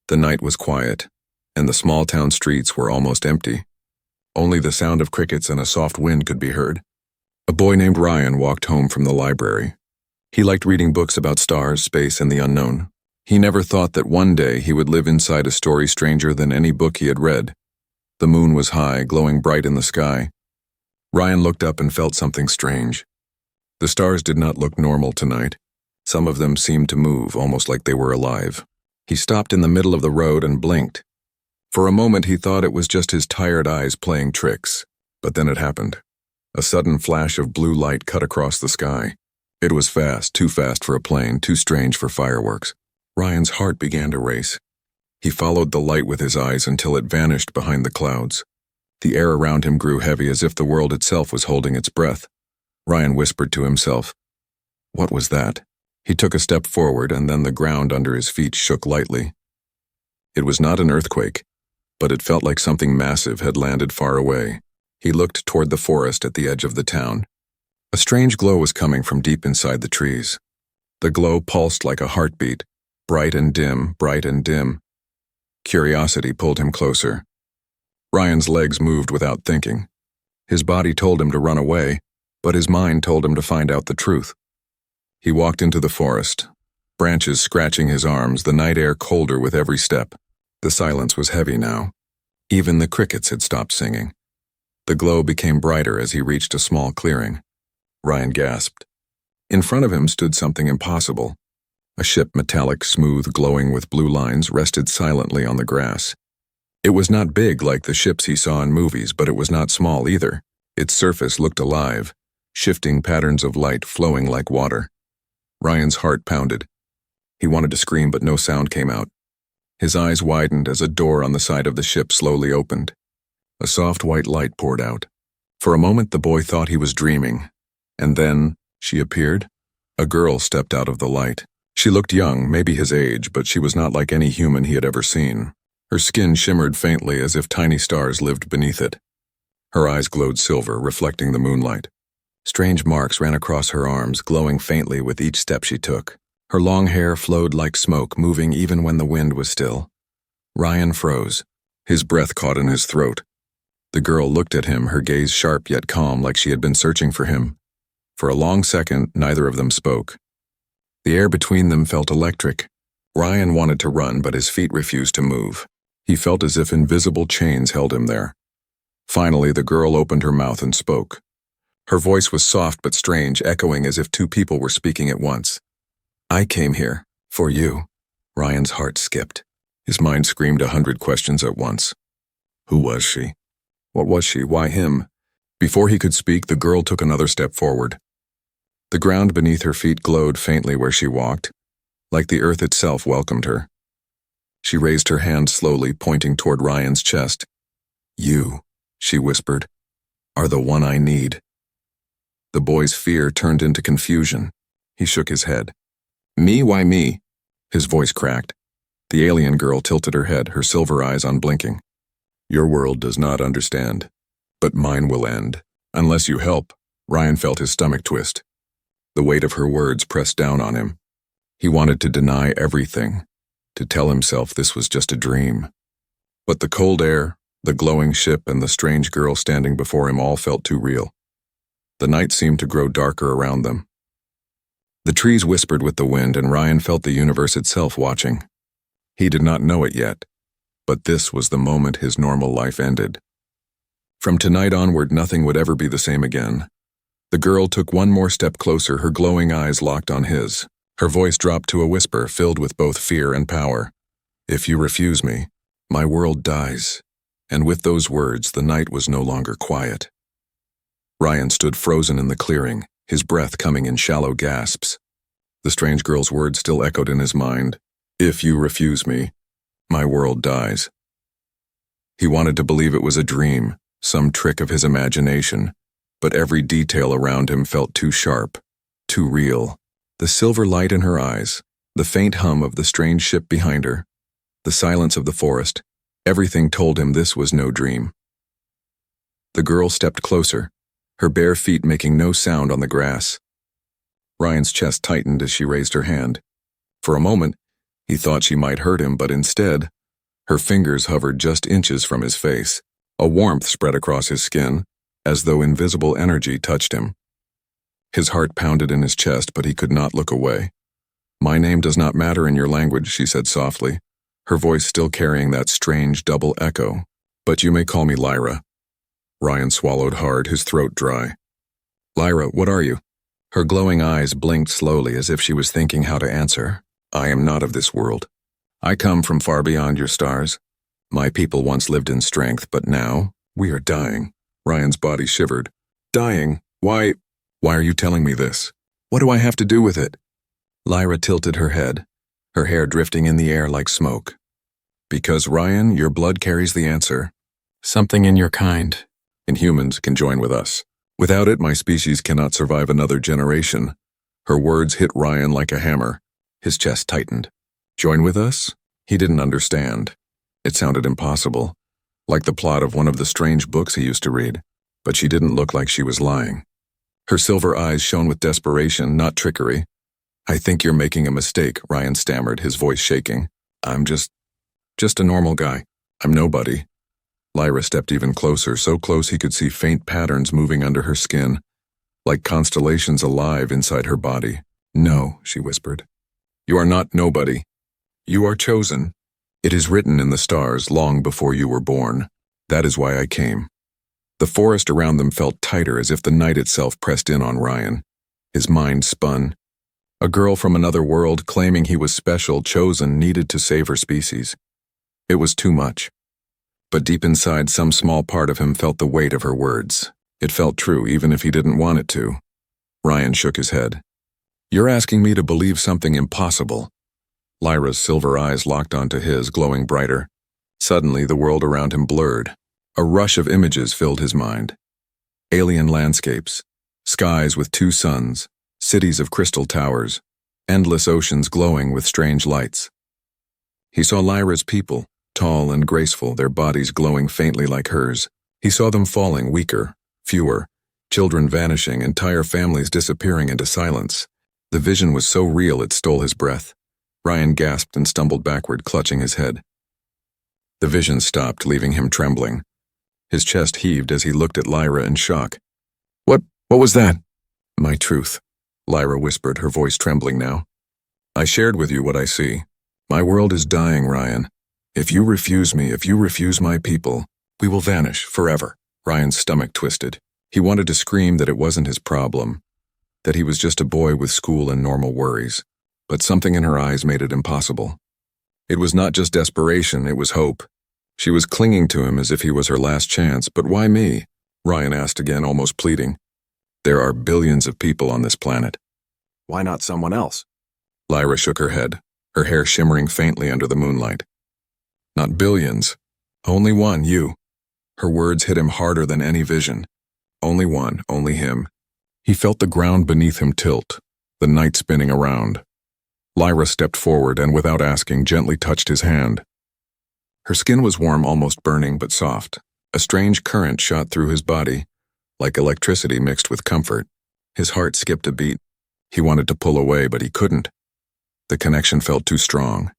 The night was quiet, and the small-town streets were almost empty. Only the sound of crickets and a soft wind could be heard. A boy named Ryan walked home from the library. He liked reading books about stars, space, and the unknown. He never thought that one day he would live inside a story stranger than any book he had read. The moon was high, glowing bright in the sky. Ryan looked up and felt something strange. The stars did not look normal tonight. Some of them seemed to move, almost like they were alive. He stopped in the middle of the road and blinked. For a moment he thought it was just his tired eyes playing tricks, but then it happened. A sudden flash of blue light cut across the sky. It was fast, too fast for a plane, too strange for fireworks. Ryan's heart began to race. He followed the light with his eyes until it vanished behind the clouds. The air around him grew heavy as if the world itself was holding its breath. Ryan whispered to himself, "What was that?" He took a step forward, and then the ground under his feet shook lightly. It was not an earthquake, but it felt like something massive had landed far away. He looked toward the forest at the edge of the town. A strange glow was coming from deep inside the trees. The glow pulsed like a heartbeat, bright and dim, bright and dim. Curiosity pulled him closer. Ryan's legs moved without thinking. His body told him to run away, but his mind told him to find out the truth. He walked into the forest, branches scratching his arms, the night air colder with every step. The silence was heavy now. Even the crickets had stopped singing. The glow became brighter as he reached a small clearing. Ryan gasped. In front of him stood something impossible. A ship, metallic, smooth, glowing with blue lines, rested silently on the grass. It was not big like the ships he saw in movies, but it was not small either. Its surface looked alive, shifting patterns of light flowing like water. Ryan's heart pounded. He wanted to scream, but no sound came out. His eyes widened as a door on the side of the ship slowly opened. A soft white light poured out. For a moment the boy thought he was dreaming. And then she appeared. A girl stepped out of the light. She looked young, maybe his age, but she was not like any human he had ever seen. Her skin shimmered faintly as if tiny stars lived beneath it. Her eyes glowed silver, reflecting the moonlight. Strange marks ran across her arms, glowing faintly with each step she took. Her long hair flowed like smoke, moving even when the wind was still. Ryan froze. His breath caught in his throat. The girl looked at him, her gaze sharp yet calm, like she had been searching for him. For a long second, neither of them spoke. The air between them felt electric. Ryan wanted to run, but his feet refused to move. He felt as if invisible chains held him there. Finally, the girl opened her mouth and spoke. Her voice was soft but strange, echoing as if two people were speaking at once. "I came here, for you." Ryan's heart skipped. His mind screamed 100 questions at once. Who was she? What was she? Why him? Before he could speak, the girl took another step forward. The ground beneath her feet glowed faintly where she walked, like the earth itself welcomed her. She raised her hand slowly, pointing toward Ryan's chest. "You," she whispered, "are the one I need." The boy's fear turned into confusion. He shook his head. "Me? Why me?" His voice cracked. The alien girl tilted her head, her silver eyes unblinking. "Your world does not understand, but mine will end. Unless you help." Ryan felt his stomach twist. The weight of her words pressed down on him. He wanted to deny everything, to tell himself this was just a dream. But the cold air, the glowing ship, and the strange girl standing before him all felt too real. The night seemed to grow darker around them. The trees whispered with the wind, and Ryan felt the universe itself watching. He did not know it yet, but this was the moment his normal life ended. From tonight onward, nothing would ever be the same again. The girl took one more step closer, her glowing eyes locked on his. Her voice dropped to a whisper, filled with both fear and power. "If you refuse me, my world dies." And with those words, the night was no longer quiet. Ryan stood frozen in the clearing, his breath coming in shallow gasps. The strange girl's words still echoed in his mind. "If you refuse me, my world dies." He wanted to believe it was a dream, some trick of his imagination, but every detail around him felt too sharp, too real. The silver light in her eyes, the faint hum of the strange ship behind her, the silence of the forest, everything told him this was no dream. The girl stepped closer, her bare feet making no sound on the grass. Ryan's chest tightened as she raised her hand. For a moment, he thought she might hurt him, but instead, Her fingers hovered just inches from his face. A warmth spread across his skin, as though invisible energy touched him. His heart pounded in his chest, but he could not look away. "My name does not matter in your language," she said softly, her voice still carrying that strange double echo. "But you may call me Lyra." Ryan swallowed hard, his throat dry. "Lyra, what are you?" Her glowing eyes blinked slowly as if she was thinking how to answer. "I am not of this world. I come from far beyond your stars. My people once lived in strength, but now we are dying." Ryan's body shivered. "Dying? Why are you telling me this? What do I have to do with it?" Lyra tilted her head, her hair drifting in the air like smoke. "Because, Ryan, your blood carries the answer. Something in your kind, in humans, can join with us. Without it, my species cannot survive another generation." Her words hit Ryan like a hammer. His chest tightened. Join with us? He didn't understand. It sounded impossible, like the plot of one of the strange books he used to read. But she didn't look like she was lying. Her silver eyes shone with desperation, not trickery. "I think you're making a mistake," Ryan stammered, his voice shaking. "I'm just a normal guy. I'm nobody." Lyra stepped even closer, so close he could see faint patterns moving under her skin, like constellations alive inside her body. "No," she whispered. "You are not nobody. You are chosen. It is written in the stars long before you were born. That is why I came." The forest around them felt tighter, as if the night itself pressed in on Ryan. His mind spun. A girl from another world claiming he was special, chosen, needed to save her species. It was too much. But deep inside, some small part of him felt the weight of her words. It felt true, even if he didn't want it to. Ryan shook his head. "You're asking me to believe something impossible." Lyra's silver eyes locked onto his, glowing brighter. Suddenly, the world around him blurred. A rush of images filled his mind. Alien landscapes, skies with two suns, cities of crystal towers, endless oceans glowing with strange lights. He saw Lyra's people, tall and graceful, their bodies glowing faintly like hers. He saw them falling, weaker, fewer, children vanishing, entire families disappearing into silence. The vision was so real it stole his breath. Ryan gasped and stumbled backward, clutching his head. The vision stopped, leaving him trembling. His chest heaved as he looked at Lyra in shock. What was that?" "My truth," Lyra whispered, her voice trembling now. "I shared with you what I see. My world is dying, Ryan. If you refuse me, if you refuse my people, we will vanish forever." Ryan's stomach twisted. He wanted to scream that it wasn't his problem, that he was just a boy with school and normal worries. But something in her eyes made it impossible. It was not just desperation, it was hope. She was clinging to him as if he was her last chance. "But why me?" Ryan asked again, almost pleading. "There are billions of people on this planet. Why not someone else?" Lyra shook her head, her hair shimmering faintly under the moonlight. "Not billions. Only one, you." Her words hit him harder than any vision. Only one, only him. He felt the ground beneath him tilt, the night spinning around. Lyra stepped forward and, without asking, gently touched his hand. Her skin was warm, almost burning, but soft. A strange current shot through his body, like electricity mixed with comfort. His heart skipped a beat. He wanted to pull away, but he couldn't. The connection felt too strong.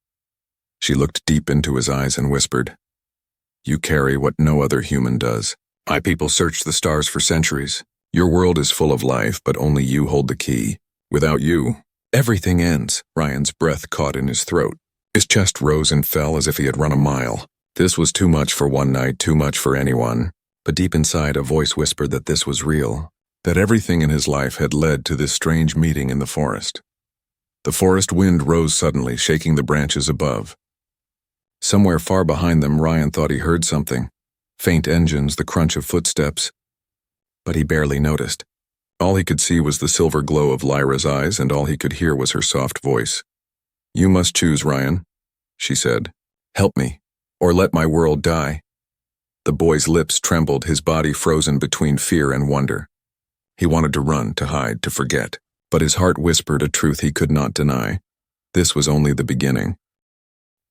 She looked deep into his eyes and whispered, "You carry what no other human does. My people searched the stars for centuries. Your world is full of life, but only you hold the key. Without you, everything ends." Ryan's breath caught in his throat. His chest rose and fell as if he had run a mile. This was too much for one night, too much for anyone. But deep inside, a voice whispered that this was real, that everything in his life had led to this strange meeting in the forest. The forest wind rose suddenly, shaking the branches above. Somewhere far behind them, Ryan thought he heard something. Faint engines, the crunch of footsteps. But he barely noticed. All he could see was the silver glow of Lyra's eyes, and all he could hear was her soft voice. "You must choose, Ryan," she said. "Help me, or let my world die." The boy's lips trembled, his body frozen between fear and wonder. He wanted to run, to hide, to forget, but his heart whispered a truth he could not deny. This was only the beginning.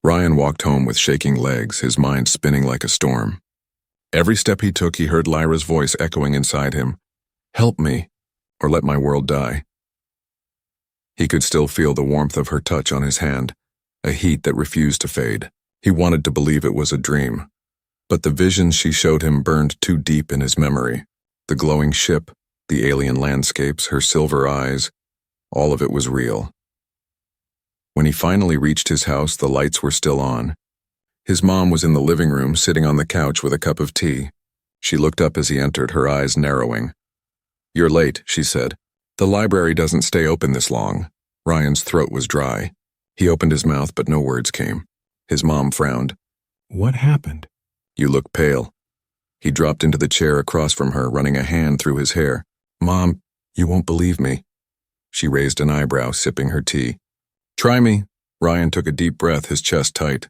Ryan walked home with shaking legs, his mind spinning like a storm. Every step he took, he heard Lyra's voice echoing inside him. "Help me, or let my world die." He could still feel the warmth of her touch on his hand, a heat that refused to fade. He wanted to believe it was a dream, but the visions she showed him burned too deep in his memory. The glowing ship, the alien landscapes, her silver eyes, all of it was real. When he finally reached his house, the lights were still on. His mom was in the living room, sitting on the couch with a cup of tea. She looked up as he entered, her eyes narrowing. "You're late," she said. "The library doesn't stay open this long." Ryan's throat was dry. He opened his mouth, but no words came. His mom frowned. "What happened?" "You look pale." He dropped into the chair across from her, running a hand through his hair. "Mom, you won't believe me." She raised an eyebrow, sipping her tea. "Try me." Ryan took a deep breath, his chest tight.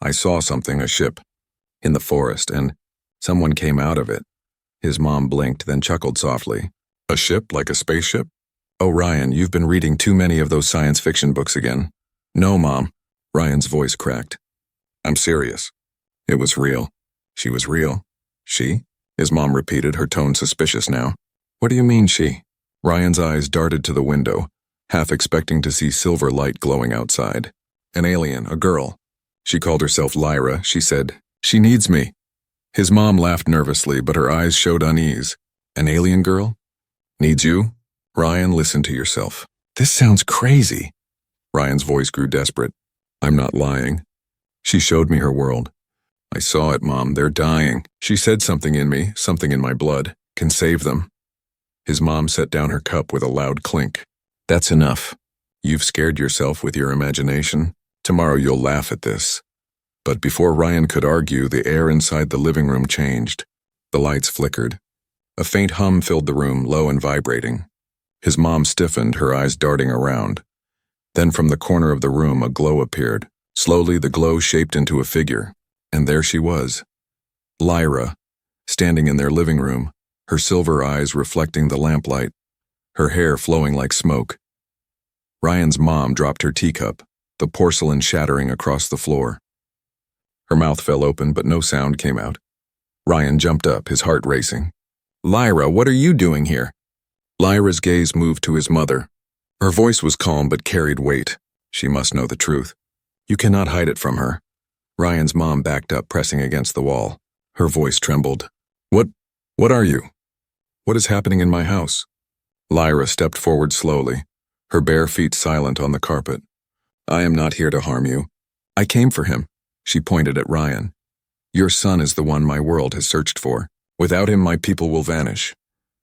"I saw something, a ship, in the forest, and someone came out of it." His mom blinked, then chuckled softly. "A ship, like a spaceship?" "Oh, Ryan, you've been reading too many of those science fiction books again." "No, Mom." Ryan's voice cracked. "I'm serious. It was real." "She was real." "She?" His mom repeated, her tone suspicious now. "What do you mean, she?" Ryan's eyes darted to the window, half expecting to see silver light glowing outside. "An alien, a girl. She called herself Lyra. She said, 'She needs me.'" His mom laughed nervously, but her eyes showed unease. "An alien girl? Needs you?" "Ryan, listen to yourself. This sounds crazy." Ryan's voice grew desperate. "I'm not lying. She showed me her world. I saw it, Mom. They're dying. She said something in me, something in my blood, can save them." His mom set down her cup with a loud clink. "That's enough. You've scared yourself with your imagination. Tomorrow you'll laugh at this." But before Ryan could argue, the air inside the living room changed. The lights flickered. A faint hum filled the room, low and vibrating. His mom stiffened, her eyes darting around. Then from the corner of the room, a glow appeared. Slowly, the glow shaped into a figure. And there she was. Lyra, standing in their living room, her silver eyes reflecting the lamplight, her hair flowing like smoke. Ryan's mom dropped her teacup, the porcelain shattering across the floor. Her mouth fell open, but no sound came out. Ryan jumped up, his heart racing. "Lyra, what are you doing here?" Lyra's gaze moved to his mother. Her voice was calm but carried weight. She must know the truth. "You cannot hide it from her." Ryan's mom backed up, pressing against the wall. Her voice trembled. What are you? What is happening in my house?" Lyra stepped forward slowly, her bare feet silent on the carpet. "I am not here to harm you. I came for him." She pointed at Ryan. "Your son is the one my world has searched for. Without him, my people will vanish."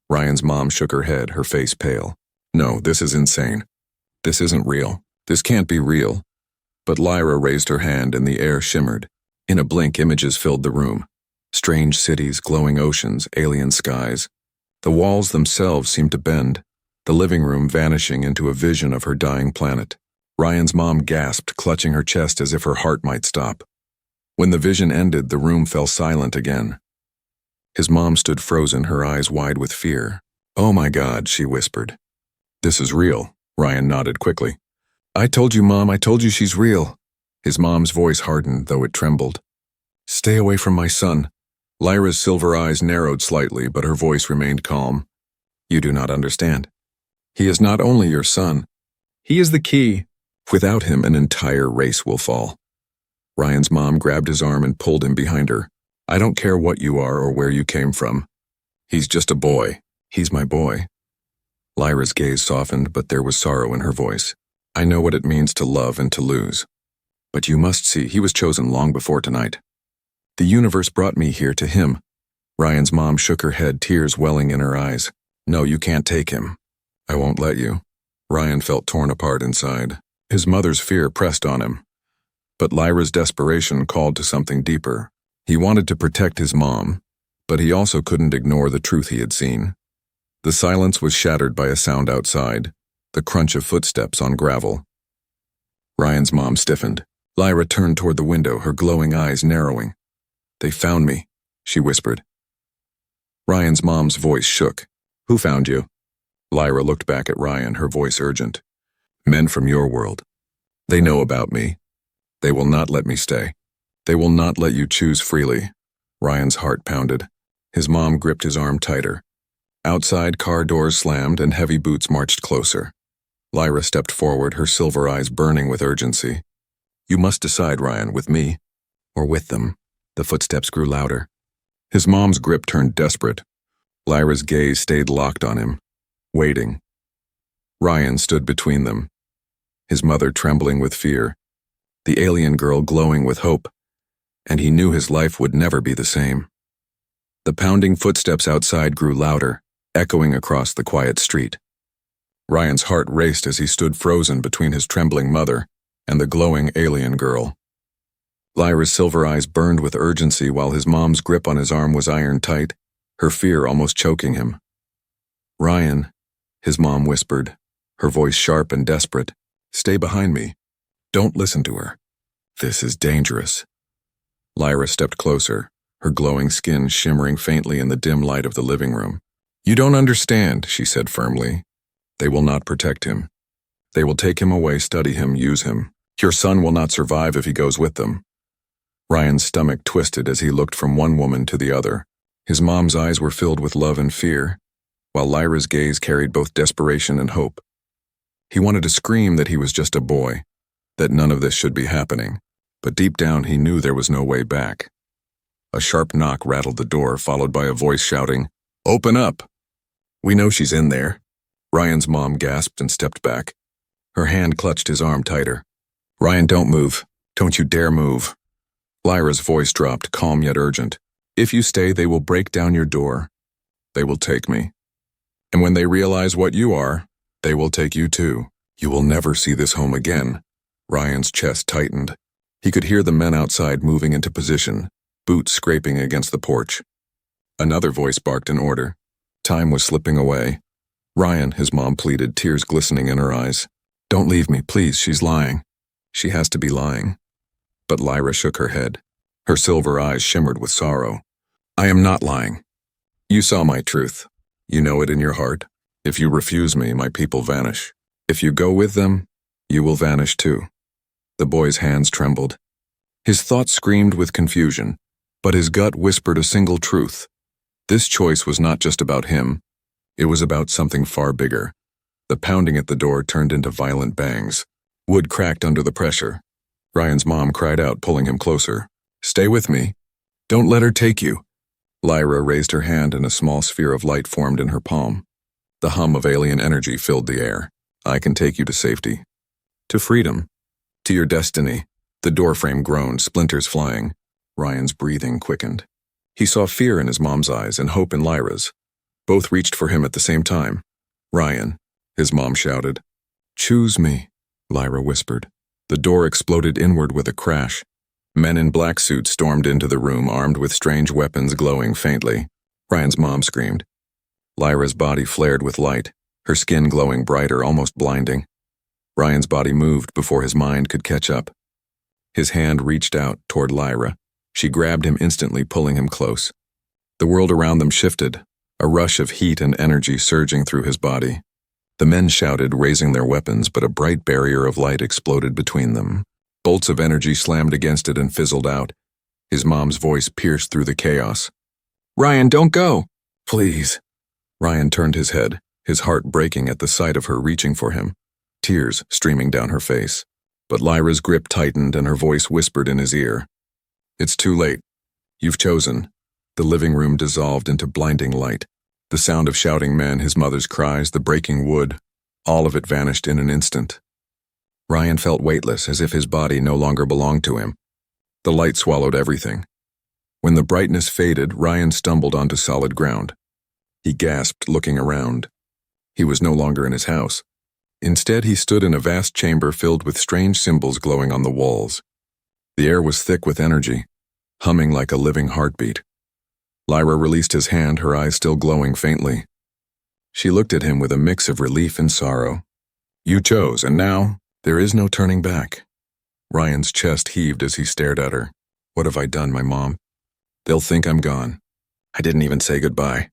Ryan's mom shook her head, her face pale. "No, this is insane. This isn't real. This can't be real." But Lyra raised her hand and the air shimmered. In a blink, images filled the room. Strange cities, glowing oceans, alien skies. The walls themselves seemed to bend, the living room vanishing into a vision of her dying planet. Ryan's mom gasped, clutching her chest as if her heart might stop. When the vision ended, the room fell silent again. His mom stood frozen, her eyes wide with fear. "Oh my God," she whispered. "This is real." Ryan nodded quickly. "I told you, Mom, I told you she's real." His mom's voice hardened, though it trembled. "Stay away from my son." Lyra's silver eyes narrowed slightly, but her voice remained calm. "You do not understand. He is not only your son. He is the key. Without him, an entire race will fall." Ryan's mom grabbed his arm and pulled him behind her. "I don't care what you are or where you came from. He's just a boy. He's my boy." Lyra's gaze softened, but there was sorrow in her voice. "I know what it means to love and to lose. But you must see, he was chosen long before tonight. The universe brought me here to him." Ryan's mom shook her head, tears welling in her eyes. "No, you can't take him. I won't let you." Ryan felt torn apart inside. His mother's fear pressed on him. But Lyra's desperation called to something deeper. He wanted to protect his mom, but he also couldn't ignore the truth he had seen. The silence was shattered by a sound outside, the crunch of footsteps on gravel. Ryan's mom stiffened. Lyra turned toward the window, her glowing eyes narrowing. "They found me," she whispered. Ryan's mom's voice shook. "Who found you?" Lyra looked back at Ryan, her voice urgent. "Men from your world. They know about me. They will not let me stay. They will not let you choose freely." Ryan's heart pounded. His mom gripped his arm tighter. Outside, car doors slammed and heavy boots marched closer. Lyra stepped forward, her silver eyes burning with urgency. "You must decide, Ryan, with me or with them. The footsteps grew louder. His mom's grip turned desperate. Lyra's gaze stayed locked on him, waiting. Ryan stood between them, his mother trembling with fear, the alien girl glowing with hope, and he knew his life would never be the same. The pounding footsteps outside grew louder, echoing across the quiet street. Ryan's heart raced as he stood frozen between his trembling mother and the glowing alien girl. Lyra's silver eyes burned with urgency while his mom's grip on his arm was iron tight, her fear almost choking him. "Ryan," his mom whispered, her voice sharp and desperate, "stay behind me. Don't listen to her. This is dangerous." Lyra stepped closer, her glowing skin shimmering faintly in the dim light of the living room. "You don't understand," she said firmly. "They will not protect him. They will take him away, study him, use him. Your son will not survive if he goes with them." Ryan's stomach twisted as he looked from one woman to the other. His mom's eyes were filled with love and fear, while Lyra's gaze carried both desperation and hope. He wanted to scream that he was just a boy, that none of this should be happening, but deep down he knew there was no way back. A sharp knock rattled the door, followed by a voice shouting, "Open up!" "We know she's in there." Ryan's mom gasped and stepped back. Her hand clutched his arm tighter. "Ryan, don't move. Don't you dare move." Lyra's voice dropped, calm yet urgent. "If you stay, they will break down your door. They will take me. And when they realize what you are, they will take you too. You will never see this home again." Ryan's chest tightened. He could hear the men outside moving into position, boots scraping against the porch. Another voice barked an order. Time was slipping away. "Ryan," his mom pleaded, tears glistening in her eyes. "Don't leave me, please. She's lying. She has to be lying." But Lyra shook her head. Her silver eyes shimmered with sorrow. "I am not lying. You saw my truth. You know it in your heart. If you refuse me, my people vanish. If you go with them, you will vanish too." The boy's hands trembled. His thoughts screamed with confusion, but his gut whispered a single truth. This choice was not just about him. It was about something far bigger. The pounding at the door turned into violent bangs. Wood cracked under the pressure. Ryan's mom cried out, pulling him closer. "Stay with me. Don't let her take you." Lyra raised her hand and a small sphere of light formed in her palm. The hum of alien energy filled the air. "I can take you to safety. To freedom. To your destiny." The doorframe groaned, splinters flying. Ryan's breathing quickened. He saw fear in his mom's eyes and hope in Lyra's. Both reached for him at the same time. "Ryan," his mom shouted. "Choose me," Lyra whispered. The door exploded inward with a crash. Men in black suits stormed into the room, armed with strange weapons glowing faintly. Ryan's mom screamed. Lyra's body flared with light, her skin glowing brighter, almost blinding. Ryan's body moved before his mind could catch up. His hand reached out toward Lyra. She grabbed him instantly, pulling him close. The world around them shifted, a rush of heat and energy surging through his body. The men shouted, raising their weapons, but a bright barrier of light exploded between them. Bolts of energy slammed against it and fizzled out. His mom's voice pierced through the chaos. "Ryan, don't go!" "Please." Ryan turned his head, his heart breaking at the sight of her reaching for him, tears streaming down her face. But Lyra's grip tightened and her voice whispered in his ear. "It's too late. You've chosen." The living room dissolved into blinding light. The sound of shouting men, his mother's cries, the breaking wood, all of it vanished in an instant. Ryan felt weightless, as if his body no longer belonged to him. The light swallowed everything. When the brightness faded, Ryan stumbled onto solid ground. He gasped, looking around. He was no longer in his house. Instead, he stood in a vast chamber filled with strange symbols glowing on the walls. The air was thick with energy, humming like a living heartbeat. Lyra released his hand, her eyes still glowing faintly. She looked at him with a mix of relief and sorrow. "You chose, and now, there is no turning back." Ryan's chest heaved as he stared at her. "What have I done, my mom? They'll think I'm gone. I didn't even say goodbye."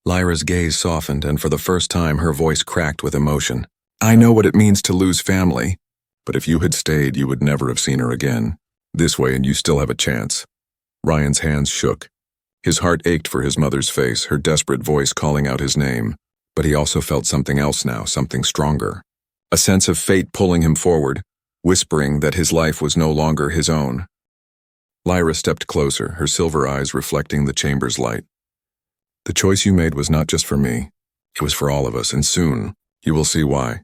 Lyra's gaze softened, and for the first time her voice cracked with emotion. "I know what it means to lose family, but if you had stayed, you would never have seen her again. This way, and you still have a chance." Ryan's hands shook. His heart ached for his mother's face, her desperate voice calling out his name. But he also felt something else now, something stronger. A sense of fate pulling him forward, whispering that his life was no longer his own. Lyra stepped closer, her silver eyes reflecting the chamber's light. The choice you made was not just for me. It was for all of us, and soon, you will see why.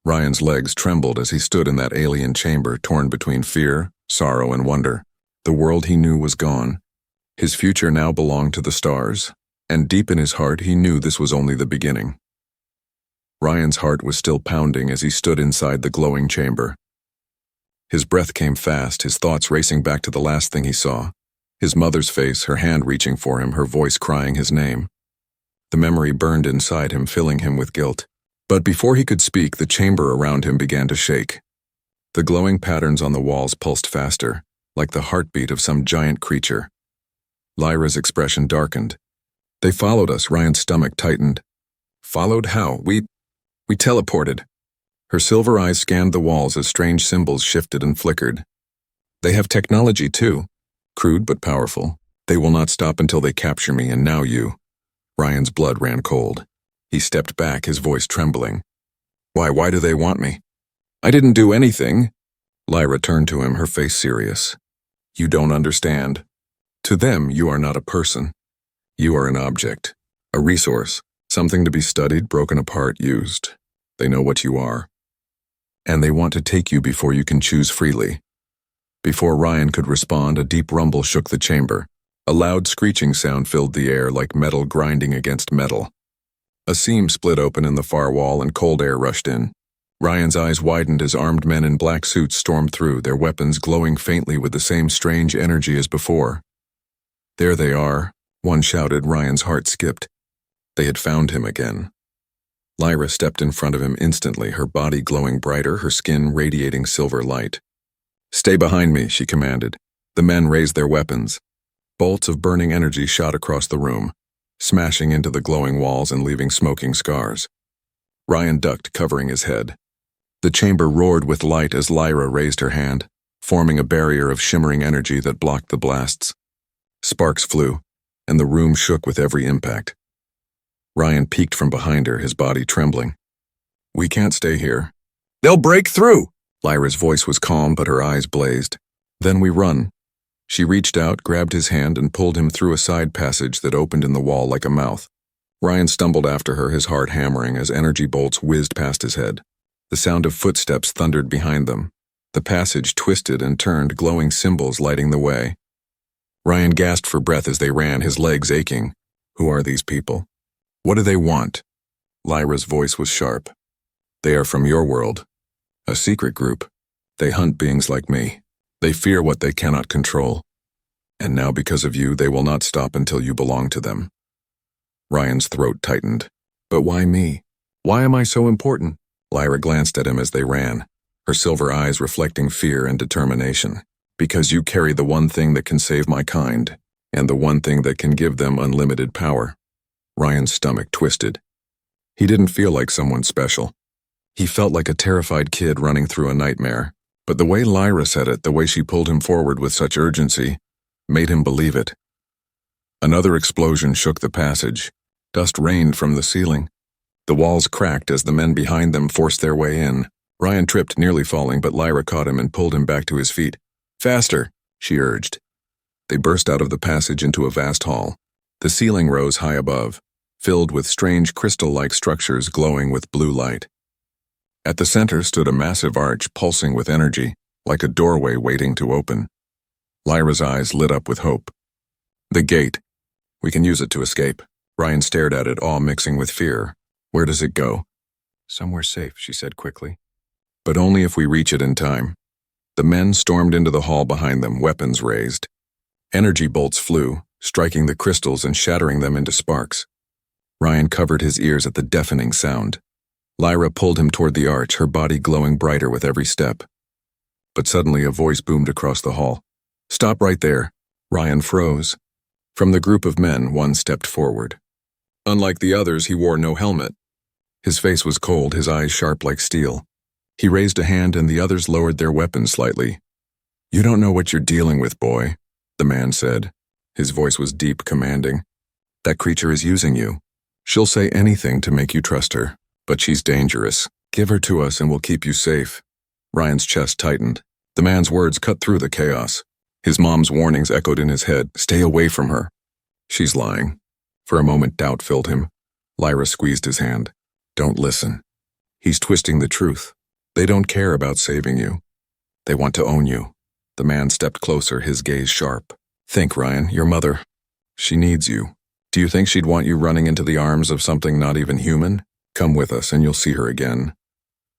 Ryan's legs trembled as he stood in that alien chamber, torn between fear, sorrow, and wonder. The world he knew was gone. His future now belonged to the stars, and deep in his heart he knew this was only the beginning. Ryan's heart was still pounding as he stood inside the glowing chamber. His breath came fast, his thoughts racing back to the last thing he saw. His mother's face, her hand reaching for him, her voice crying his name. The memory burned inside him, filling him with guilt. But before he could speak, the chamber around him began to shake. The glowing patterns on the walls pulsed faster, like the heartbeat of some giant creature. Lyra's expression darkened. They followed us, Ryan's stomach tightened. Followed how? We teleported. Her silver eyes scanned the walls as strange symbols shifted and flickered. They have technology too. Crude but powerful. They will not stop until they capture me, and now you. Ryan's blood ran cold. He stepped back, his voice trembling. Why do they want me? I didn't do anything. Lyra turned to him, her face serious. You don't understand. To them, you are not a person. You are an object, a resource, something to be studied, broken apart, used. They know what you are. And they want to take you before you can choose freely. Before Ryan could respond, a deep rumble shook the chamber. A loud screeching sound filled the air like metal grinding against metal. A seam split open in the far wall and cold air rushed in. Ryan's eyes widened as armed men in black suits stormed through, their weapons glowing faintly with the same strange energy as before. There they are, one shouted. Ryan's heart skipped. They had found him again. Lyra stepped in front of him instantly, her body glowing brighter, her skin radiating silver light. Stay behind me, she commanded. The men raised their weapons. Bolts of burning energy shot across the room, smashing into the glowing walls and leaving smoking scars. Ryan ducked, covering his head. The chamber roared with light as Lyra raised her hand, forming a barrier of shimmering energy that blocked the blasts. Sparks flew, and the room shook with every impact. Ryan peeked from behind her, his body trembling. We can't stay here. They'll break through! Lyra's voice was calm, but her eyes blazed. Then we run. She reached out, grabbed his hand, and pulled him through a side passage that opened in the wall like a mouth. Ryan stumbled after her, his heart hammering as energy bolts whizzed past his head. The sound of footsteps thundered behind them. The passage twisted and turned, glowing symbols lighting the way. Ryan gasped for breath as they ran, his legs aching. Who are these people? What do they want? Lyra's voice was sharp. They are from your world. A secret group. They hunt beings like me. They fear what they cannot control. And now because of you, they will not stop until you belong to them. Ryan's throat tightened. But why me? Why am I so important? Lyra glanced at him as they ran, her silver eyes reflecting fear and determination. Because you carry the one thing that can save my kind, and the one thing that can give them unlimited power. Ryan's stomach twisted. He didn't feel like someone special. He felt like a terrified kid running through a nightmare. But the way Lyra said it, the way she pulled him forward with such urgency, made him believe it. Another explosion shook the passage. Dust rained from the ceiling. The walls cracked as the men behind them forced their way in. Ryan tripped, nearly falling, but Lyra caught him and pulled him back to his feet. Faster, she urged. They burst out of the passage into a vast hall. The ceiling rose high above, filled with strange crystal-like structures glowing with blue light. At the center stood a massive arch pulsing with energy, like a doorway waiting to open. Lyra's eyes lit up with hope. The gate. We can use it to escape. Ryan stared at it, awe mixing with fear. Where does it go? Somewhere safe, she said quickly. But only if we reach it in time. The men stormed into the hall behind them, weapons raised. Energy bolts flew, striking the crystals and shattering them into sparks. Ryan covered his ears at the deafening sound. Lyra pulled him toward the arch, her body glowing brighter with every step. But suddenly a voice boomed across the hall. Stop right there. Ryan froze. From the group of men, one stepped forward. Unlike the others, he wore no helmet. His face was cold, his eyes sharp like steel. He raised a hand and the others lowered their weapons slightly. You don't know what you're dealing with, boy, the man said. His voice was deep, commanding. That creature is using you. She'll say anything to make you trust her, but she's dangerous. Give her to us and we'll keep you safe. Ryan's chest tightened. The man's words cut through the chaos. His mom's warnings echoed in his head. Stay away from her. She's lying. For a moment, doubt filled him. Lyra squeezed his hand. Don't listen. He's twisting the truth. They don't care about saving you. They want to own you. The man stepped closer, his gaze sharp. Think, Ryan, your mother. She needs you. Do you think she'd want you running into the arms of something not even human? Come with us and you'll see her again.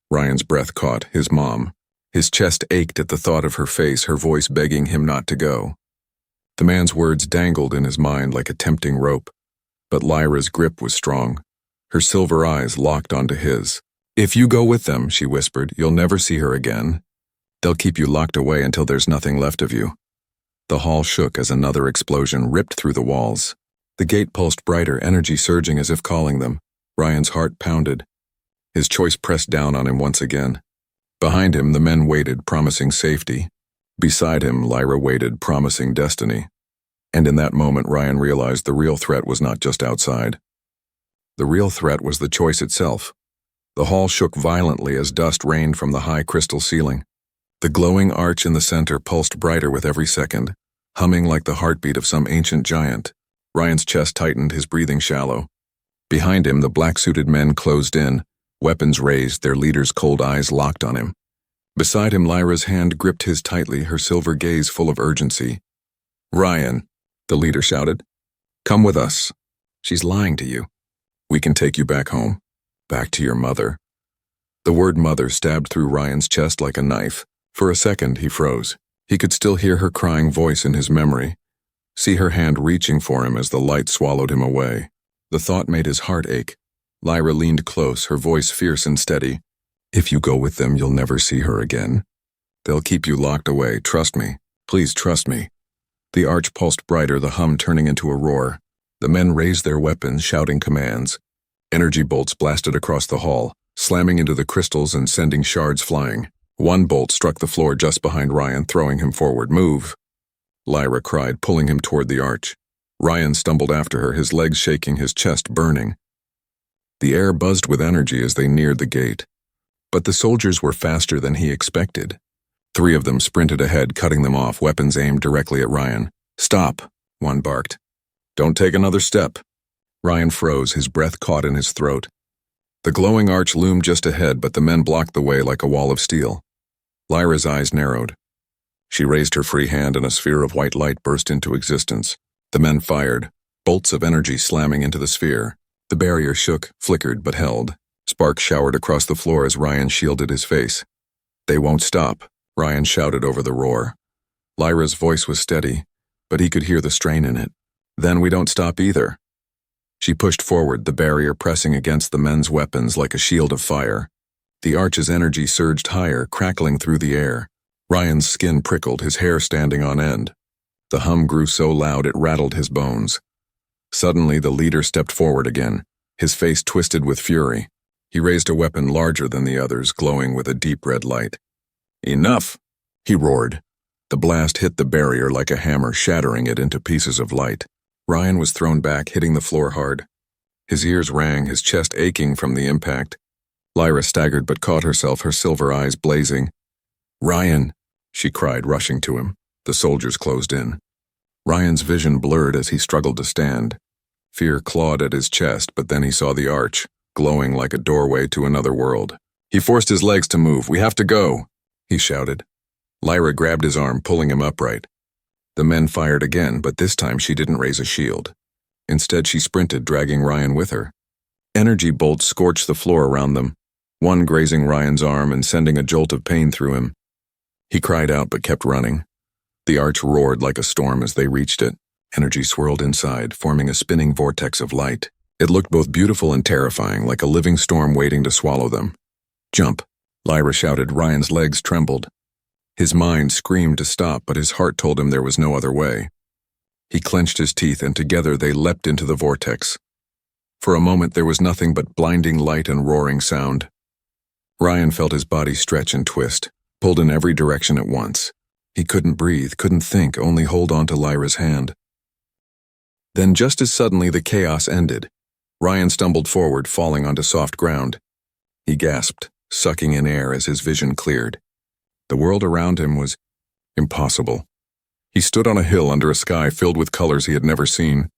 Ryan's breath caught, his mom. His chest ached at the thought of her face, her voice begging him not to go. The man's words dangled in his mind like a tempting rope, but Lyra's grip was strong. Her silver eyes locked onto his. If you go with them, she whispered, you'll never see her again. They'll keep you locked away until there's nothing left of you. The hall shook as another explosion ripped through the walls. The gate pulsed brighter, energy surging as if calling them. Ryan's heart pounded. His choice pressed down on him once again. Behind him, the men waited, promising safety. Beside him, Lyra waited, promising destiny. And in that moment, Ryan realized the real threat was not just outside. The real threat was the choice itself. The hall shook violently as dust rained from the high crystal ceiling. The glowing arch in the center pulsed brighter with every second, humming like the heartbeat of some ancient giant. Ryan's chest tightened, his breathing shallow. Behind him, the black-suited men closed in, weapons raised, their leaders' cold eyes locked on him. Beside him, Lyra's hand gripped his tightly, her silver gaze full of urgency. Ryan, the leader shouted. Come with us. She's lying to you. We can take you back home. Back to your mother. The word mother stabbed through Ryan's chest like a knife. For a second, he froze. He could still hear her crying voice in his memory, see her hand reaching for him as the light swallowed him away. The thought made his heart ache. Lyra leaned close, her voice fierce and steady. If you go with them, you'll never see her again. They'll keep you locked away, trust me. Please trust me. The arch pulsed brighter, the hum turning into a roar. The men raised their weapons, shouting commands. Energy bolts blasted across the hall, slamming into the crystals and sending shards flying. One bolt struck the floor just behind Ryan, throwing him forward. Move! Lyra cried, pulling him toward the arch. Ryan stumbled after her, his legs shaking, his chest burning. The air buzzed with energy as they neared the gate. But the soldiers were faster than he expected. 3 of them sprinted ahead, cutting them off, weapons aimed directly at Ryan. Stop! One barked. Don't take another step. Ryan froze, his breath caught in his throat. The glowing arch loomed just ahead, but the men blocked the way like a wall of steel. Lyra's eyes narrowed. She raised her free hand and a sphere of white light burst into existence. The men fired, bolts of energy slamming into the sphere. The barrier shook, flickered, but held. Sparks showered across the floor as Ryan shielded his face. They won't stop, Ryan shouted over the roar. Lyra's voice was steady, but he could hear the strain in it. Then we don't stop either. She pushed forward, the barrier pressing against the men's weapons like a shield of fire. The arch's energy surged higher, crackling through the air. Ryan's skin prickled, his hair standing on end. The hum grew so loud it rattled his bones. Suddenly, the leader stepped forward again, his face twisted with fury. He raised a weapon larger than the others, glowing with a deep red light. Enough! He roared. The blast hit the barrier like a hammer, shattering it into pieces of light. Ryan was thrown back, hitting the floor hard. His ears rang, his chest aching from the impact. Lyra staggered but caught herself, her silver eyes blazing. Ryan, she cried, rushing to him. The soldiers closed in. Ryan's vision blurred as he struggled to stand. Fear clawed at his chest, but then he saw the arch, glowing like a doorway to another world. He forced his legs to move. We have to go, he shouted. Lyra grabbed his arm, pulling him upright. The men fired again, but this time she didn't raise a shield. Instead, she sprinted, dragging Ryan with her. Energy bolts scorched the floor around them, one grazing Ryan's arm and sending a jolt of pain through him. He cried out but kept running. The arch roared like a storm as they reached it. Energy swirled inside, forming a spinning vortex of light. It looked both beautiful and terrifying, like a living storm waiting to swallow them. Jump, Lyra shouted. Ryan's legs trembled. His mind screamed to stop, but his heart told him there was no other way. He clenched his teeth, and together they leapt into the vortex. For a moment there was nothing but blinding light and roaring sound. Ryan felt his body stretch and twist, pulled in every direction at once. He couldn't breathe, couldn't think, only hold on to Lyra's hand. Then just as suddenly the chaos ended. Ryan stumbled forward, falling onto soft ground. He gasped, sucking in air as his vision cleared. The world around him was impossible. He stood on a hill under a sky filled with colors he had never seen.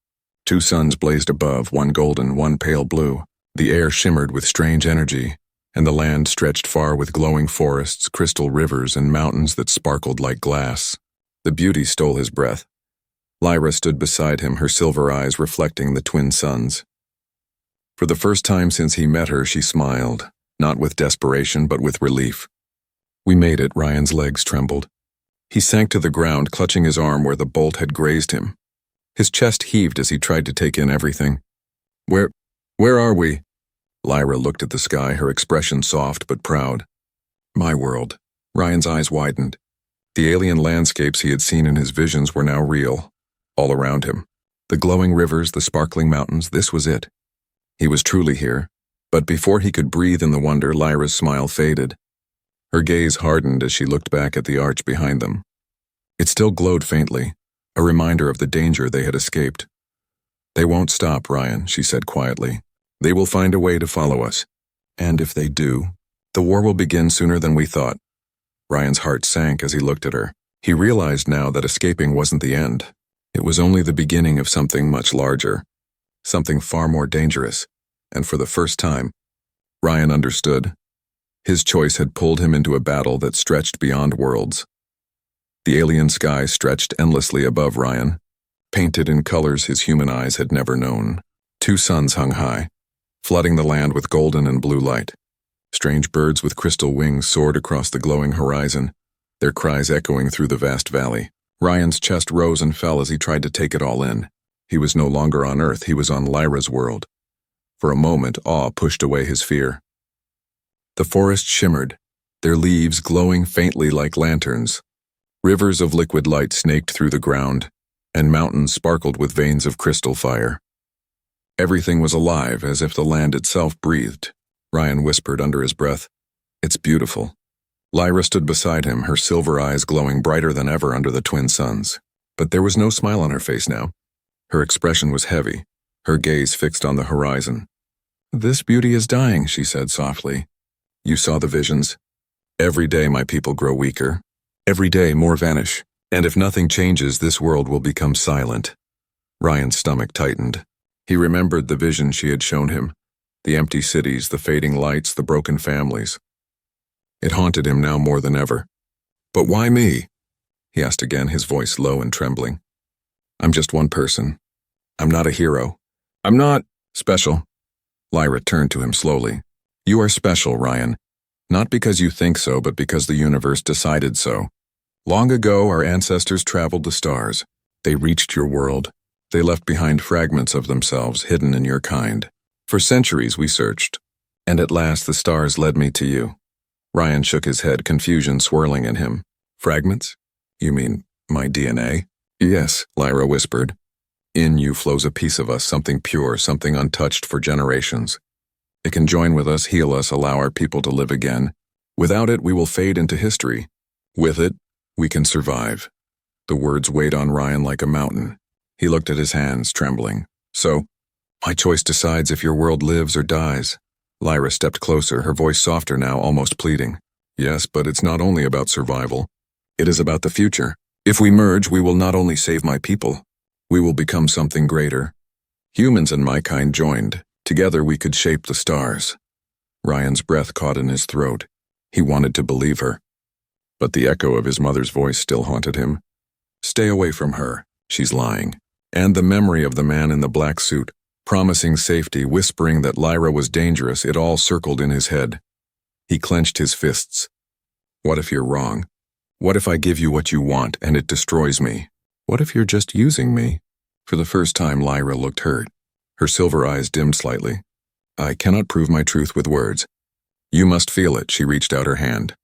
Two suns blazed above, one golden, one pale blue. The air shimmered with strange energy, and the land stretched far with glowing forests, crystal rivers, and mountains that sparkled like glass. The beauty stole his breath. Lyra stood beside him, her silver eyes reflecting the twin suns. For the first time since he met her, she smiled, not with desperation but with relief. "We made it," Ryan's legs trembled. He sank to the ground, clutching his arm where the bolt had grazed him. His chest heaved as he tried to take in everything. Where are we?" Lyra looked at the sky, her expression soft but proud. "My world." Ryan's eyes widened. The alien landscapes he had seen in his visions were now real, all around him. The glowing rivers, the sparkling mountains, this was it. He was truly here, but before he could breathe in the wonder, Lyra's smile faded. Her gaze hardened as she looked back at the arch behind them. It still glowed faintly, a reminder of the danger they had escaped. "They won't stop, Ryan," she said quietly. "They will find a way to follow us. And if they do, the war will begin sooner than we thought." Ryan's heart sank as he looked at her. He realized now that escaping wasn't the end. It was only the beginning of something much larger, something far more dangerous, and for the first time, Ryan understood. His choice had pulled him into a battle that stretched beyond worlds. The alien sky stretched endlessly above Ryan, painted in colors his human eyes had never known. Two suns hung high, flooding the land with golden and blue light. Strange birds with crystal wings soared across the glowing horizon, their cries echoing through the vast valley. Ryan's chest rose and fell as he tried to take it all in. He was no longer on Earth, he was on Lyra's world. For a moment, awe pushed away his fear. The forest shimmered, their leaves glowing faintly like lanterns. Rivers of liquid light snaked through the ground, and mountains sparkled with veins of crystal fire. Everything was alive, as if the land itself breathed. Ryan whispered under his breath, "It's beautiful." Lyra stood beside him, her silver eyes glowing brighter than ever under the twin suns. But there was no smile on her face now. Her expression was heavy, her gaze fixed on the horizon. "This beauty is dying," she said softly. "You saw the visions. Every day my people grow weaker. Every day more vanish. And if nothing changes, this world will become silent." Ryan's stomach tightened. He remembered the vision she had shown him. The empty cities, the fading lights, the broken families. It haunted him now more than ever. "But why me?" he asked again, his voice low and trembling. "I'm just one person. I'm not a hero. I'm not special." Lyra turned to him slowly. "You are special, Ryan. Not because you think so, but because the universe decided so. Long ago, our ancestors traveled the stars. They reached your world. They left behind fragments of themselves hidden in your kind. For centuries we searched, and at last the stars led me to you." Ryan shook his head, confusion swirling in him. "Fragments? You mean my DNA?" "Yes," Lyra whispered. "In you flows a piece of us, something pure, something untouched for generations. It can join with us, heal us, allow our people to live again. Without it, we will fade into history. With it, we can survive." The words weighed on Ryan like a mountain. He looked at his hands, trembling. "So, my choice decides if your world lives or dies." Lyra stepped closer, her voice softer now, almost pleading. "Yes, but it's not only about survival. It is about the future. If we merge, we will not only save my people, we will become something greater. Humans and my kind joined. Together we could shape the stars." Ryan's breath caught in his throat. He wanted to believe her. But the echo of his mother's voice still haunted him. "Stay away from her. She's lying." And the memory of the man in the black suit, promising safety, whispering that Lyra was dangerous, it all circled in his head. He clenched his fists. "What if you're wrong? What if I give you what you want and it destroys me? What if you're just using me?" For the first time, Lyra looked hurt. Her silver eyes dimmed slightly. "I cannot prove my truth with words. You must feel it." She reached out her hand.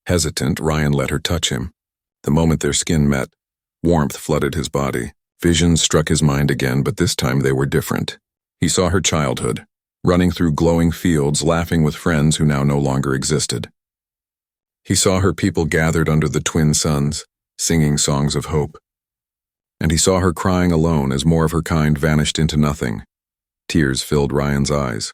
Hesitant, Ryan let her touch him. The moment their skin met, warmth flooded his body. Visions struck his mind again, but this time they were different. He saw her childhood, running through glowing fields, laughing with friends who now no longer existed. He saw her people gathered under the twin suns, singing songs of hope. And he saw her crying alone as more of her kind vanished into nothing. Tears filled Ryan's eyes.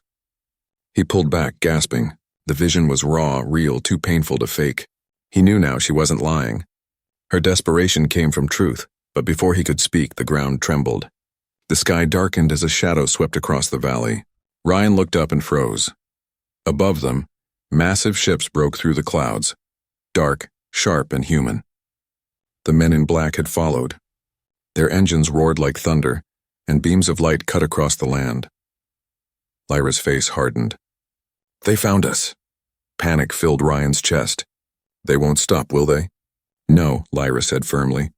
He pulled back, gasping. The vision was raw, real, too painful to fake. He knew now she wasn't lying. Her desperation came from truth, but before he could speak, the ground trembled. The sky darkened as a shadow swept across the valley. Ryan looked up and froze. Above them, massive ships broke through the clouds, dark, sharp, and human. The men in black had followed. Their engines roared like thunder, and beams of light cut across the land. Lyra's face hardened. They found us. Panic filled Ryan's chest. They won't stop, will they? No, Lyra said firmly.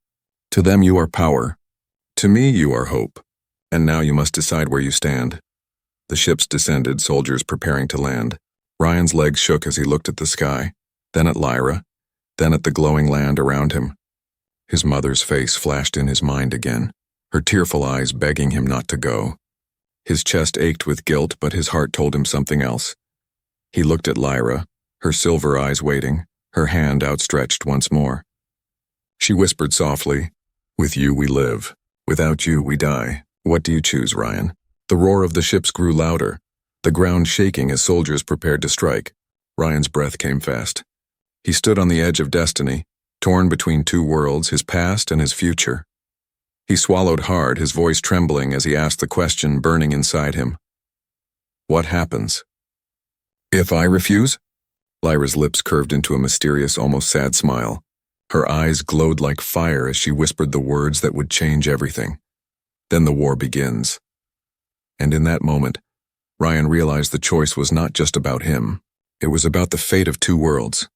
To them you are power. To me you are hope. And now you must decide where you stand. The ships descended, soldiers preparing to land. Ryan's legs shook as he looked at the sky, then at Lyra, then at the glowing land around him. His mother's face flashed in his mind again, her tearful eyes begging him not to go. His chest ached with guilt, but his heart told him something else. He looked at Lyra, her silver eyes waiting, her hand outstretched once more. She whispered softly, With you we live. Without you we die. What do you choose, Ryan? The roar of the ships grew louder, the ground shaking as soldiers prepared to strike. Ryan's breath came fast. He stood on the edge of destiny, torn between two worlds, his past and his future. He swallowed hard, his voice trembling as he asked the question burning inside him. What happens? If I refuse? Lyra's lips curved into a mysterious, almost sad smile. Her eyes glowed like fire as she whispered the words that would change everything. Then the war begins. And in that moment, Ryan realized the choice was not just about him. It was about the fate of two worlds.